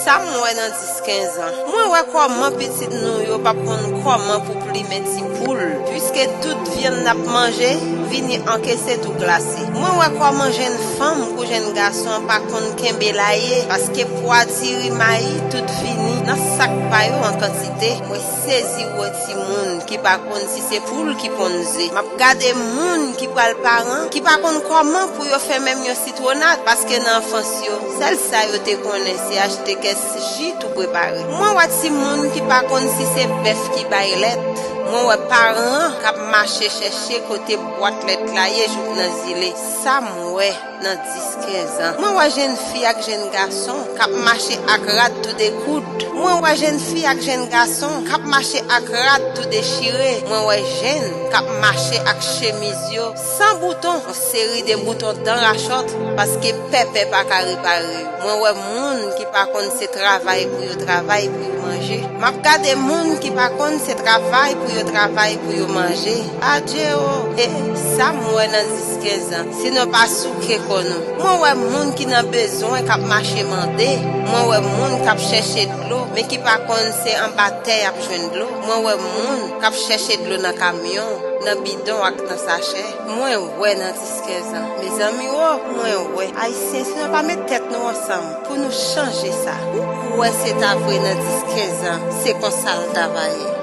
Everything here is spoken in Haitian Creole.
Ça moi dans 10-15 ans. Moi ouais comment petit nous yo pas prendre comment pour plimer ti poule puisque toute viande n'a manger vini encaisser tout glacé. Moi ouais comment jeune femme ou jeune garçon pas konn kembe laye parce que poids tiri maï tout fini dans sac pa yo en quantité. Moi saisi ou ti moun qui pas konn si c'est poule qui ponze. M'a regarder moun qui pral parent qui pas konn comment pour yo faire même yo citronnade parce que dans enfance yo celle ça yo te connaissait acheter qu'est-ce tout préparé. Moi ouais ti moun qui pas konn si c'est bœuf qui bailette. Moi ouais parents qui marcher chercher côté boîte lettre là yé jour dans zilé. Ça moi dans 10-15 ans. Moi ouais jeune fille avec jeune garçon qui marcher ak rat tout des coudes. Moi ouais jeune fille avec jeune garçon qui marcher ak rat tout déchiré. Moi ouais jeune qui marcher ak chemise yo sans bouton, une série de boutons dans la short parce que pépé pas ka réparer. Moi ouais moun qui pas konn c'est travail pour yo travail pour yo manger. M'a regarder moun qui pas konn c'est travail pour yo travail pour yo manger. Adieu et ça moi dans 10-15 ans. Sinon pas souké kon nous. Moi ouais moun qui n'a besoin k'ap marcher mandé. Moi ouais moun k'ap chercher de l'eau mais qui pas konn c'est en bataille ap joindre de l'eau. Moi ouais moun k'ap chercher de l'eau dans camion, dans bidon ak dans sachet. Moi ouais dans 10-15 ans. Mes amis moi ouais haïtien si on pas mettre tête nous ensemble pour nous changer ça. Ouais c'est vrai dans 10-15 ans. C'est comme ça le travail.